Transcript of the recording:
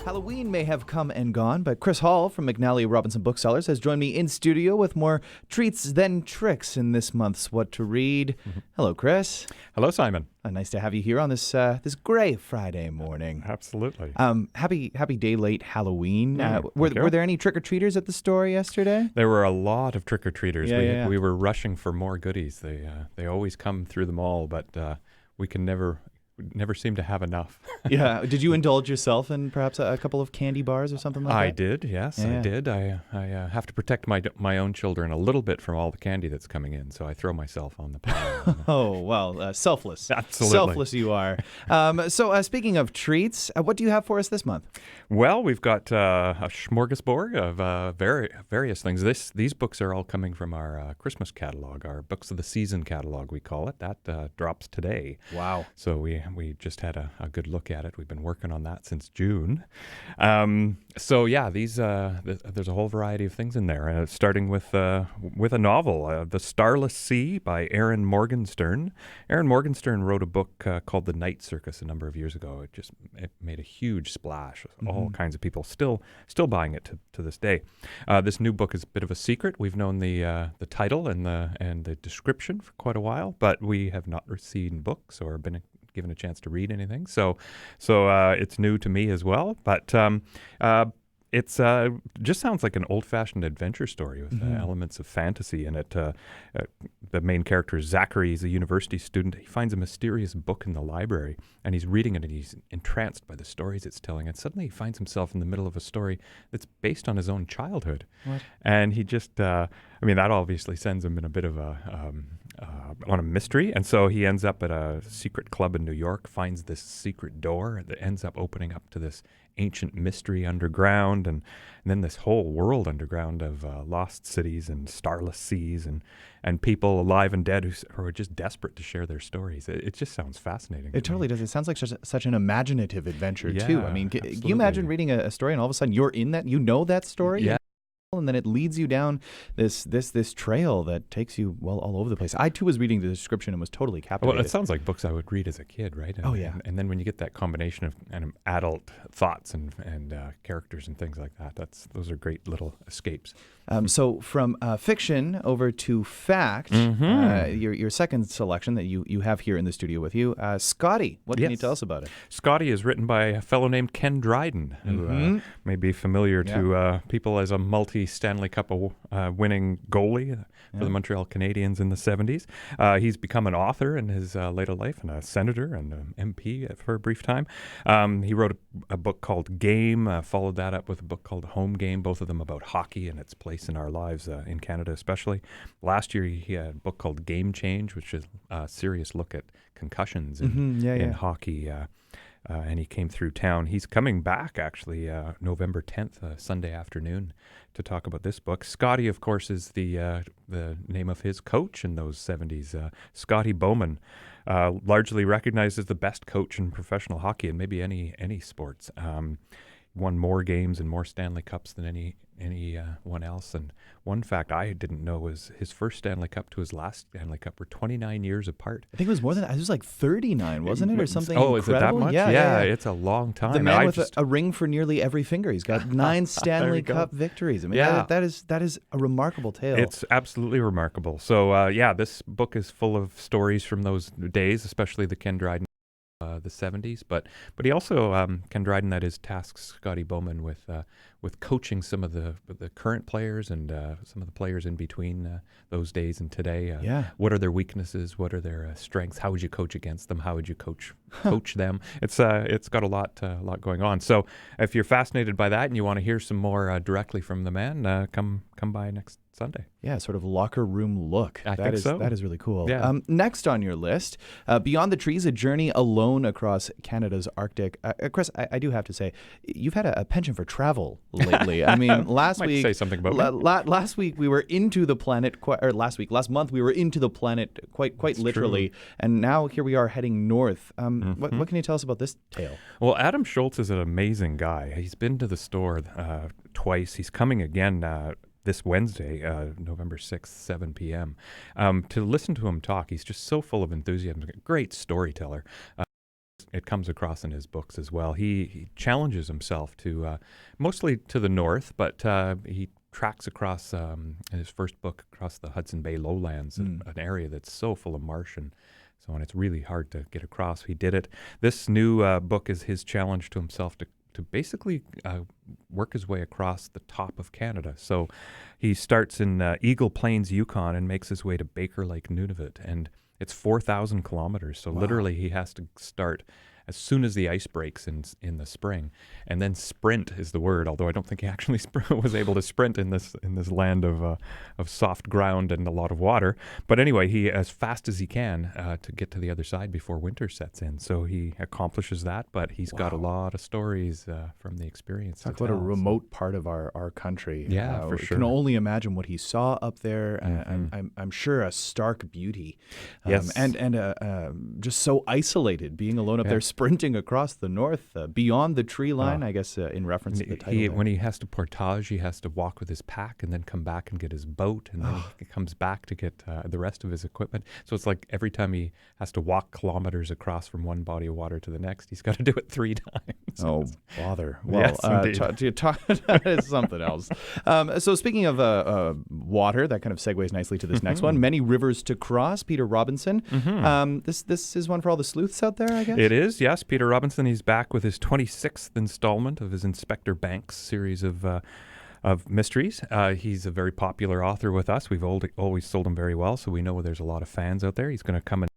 Halloween may have come and gone, but Chris Hall from McNally Robinson Booksellers has joined me in studio with more treats than tricks in this month's What to Read. Hello, Chris. Hello, Simon. Nice to have you here on this this gray Friday morning. Absolutely. Happy day late Halloween. Were you. there any trick-or-treaters at the store yesterday? There were a lot of trick-or-treaters. Yeah. We were rushing for more goodies. They always come through the mall, but we can never seem to have enough. Yeah. Did you indulge yourself in perhaps a couple of candy bars or something like that? I did, yes, Yeah. I did. I have to protect my own children a little bit from all the candy that's coming in, so I throw myself on the pile. Oh, well, selfless. Absolutely. Selfless you are. So speaking of treats, what do you have for us this month? Well, we've got a smorgasbord of various things. These books are all coming from our Christmas catalog, our Books of the Season catalog, we call it. That drops today. Wow. So we just had a good look at it. We've been working on that since June. So yeah, there's a whole variety of things in there. Starting with a novel, The Starless Sea by Erin Morgenstern. Erin Morgenstern wrote a book called The Night Circus a number of years ago. It made a huge splash. All kinds of people still buying it to this day. This new book is a bit of a secret. We've known the title and the description for quite a while, but we have not seen books or been given a chance to read anything. So it's new to me as well. But it's just sounds like an old-fashioned adventure story with elements of fantasy in it. The main character, Zachary, is a university student. He finds a mysterious book in the library, and he's reading it, and he's entranced by the stories it's telling. And suddenly he finds himself in the middle of a story that's based on his own childhood. What? And he just, that obviously sends him in a bit of on a mystery. And so he ends up at a secret club in New York, finds this secret door that ends up opening up to this ancient mystery underground, and then this whole world underground of lost cities and starless seas and people alive and dead who are just desperate to share their stories. It just sounds fascinating. It totally does. It sounds like such an imaginative adventure, too. I mean, can you imagine reading a story and all of a sudden you're in that, you know that story? Yeah. And then it leads you down this trail that takes you, well, all over the place. I, too, was reading the description and was totally captivated. Well, it sounds like books I would read as a kid, right? And then when you get that combination of adult thoughts and characters and things like that, those are great little escapes. So from fiction over to fact, your second selection that you have here in the studio with you, Scotty. What can you tell us about it? Scotty is written by a fellow named Ken Dryden, who may be familiar to people as a multi-Stanley Cup winning goalie for the Montreal Canadiens in the 70s. He's become an author in his later life and a senator and an MP for a brief time. He wrote a book called Game, followed that up with a book called Home Game, both of them about hockey and its place in our lives, in Canada especially. Last year he had a book called Game Change, which is a serious look at concussions in hockey. And he came through town. He's coming back, actually, November 10th, Sunday afternoon, to talk about this book. Scotty, of course, is the name of his coach in those 70s, Scotty Bowman, largely recognized as the best coach in professional hockey and maybe any sports. Won more games and more Stanley Cups than anyone else. And one fact I didn't know was his first Stanley Cup to his last Stanley Cup were 29 years apart. I think it was more than that. It was like 39, wasn't it, or something incredible? Is it that much? Yeah, it's a long time. The man with a ring for nearly every finger. He's got 9 Stanley Cup victories. I mean, that is a remarkable tale. It's absolutely remarkable. So, this book is full of stories from those days, especially the Ken Dryden, the 70s, but he also, Ken Dryden, that is, tasks Scotty Bowman with coaching some of the current players and some of the players in between those days and today. What are their weaknesses? What are their strengths? How would you coach against them? How would you coach them? It's got a lot going on. So if you're fascinated by that and you want to hear some more directly from the man, come by next Sunday. Yeah, sort of locker room look. I think so. That is really cool. Yeah. Next on your list, Beyond the Trees, A Journey Alone Across Canada's Arctic. Chris, I do have to say, you've had a penchant for travel lately. I mean, last week, say something about me. Last week we were into the planet, last month we were into the planet quite That's literally, true. And now here we are heading north. What can you tell us about this tale? Well, Adam Schultz is an amazing guy. He's been to the store twice. He's coming again this Wednesday, November 6th, 7 p.m. To listen to him talk. He's just so full of enthusiasm. Great storyteller. it comes across in his books as well. He challenges himself to mostly to the north, but he tracks across in his first book across the Hudson Bay lowlands, an area that's so full of marsh and so on. It's really hard to get across. He did it. This new book is his challenge to himself to basically work his way across the top of Canada. So he starts in Eagle Plains, Yukon, and makes his way to Baker Lake, Nunavut, and it's 4,000 kilometers. So literally he has to start as soon as the ice breaks in the spring, and then sprint is the word. Although I don't think he actually was able to sprint in this land of soft ground and a lot of water. But anyway, he as fast as he can to get to the other side before winter sets in. So he accomplishes that. But he's got a lot of stories from the experience. Talk about a remote part of our country. Yeah, for sure. Can only imagine what he saw up there. I'm sure a stark beauty. Yes, and just so isolated, being alone up there. Sprinting across the north, beyond the tree line, I guess, in reference to the title. When he has to portage, he has to walk with his pack and then come back and get his boat, and then he comes back to get the rest of his equipment. So it's like every time he has to walk kilometers across from one body of water to the next, he's got to do it 3 times. Oh, bother. Well, yes, that is something else. So speaking of water, that kind of segues nicely to this next one. Many Rivers to Cross, Peter Robinson. This is one for all the sleuths out there, I guess? It is, yes. Peter Robinson, he's back with his 26th installment of his Inspector Banks series of mysteries. He's a very popular author with us. We've always sold him very well, so we know there's a lot of fans out there. He's going to come and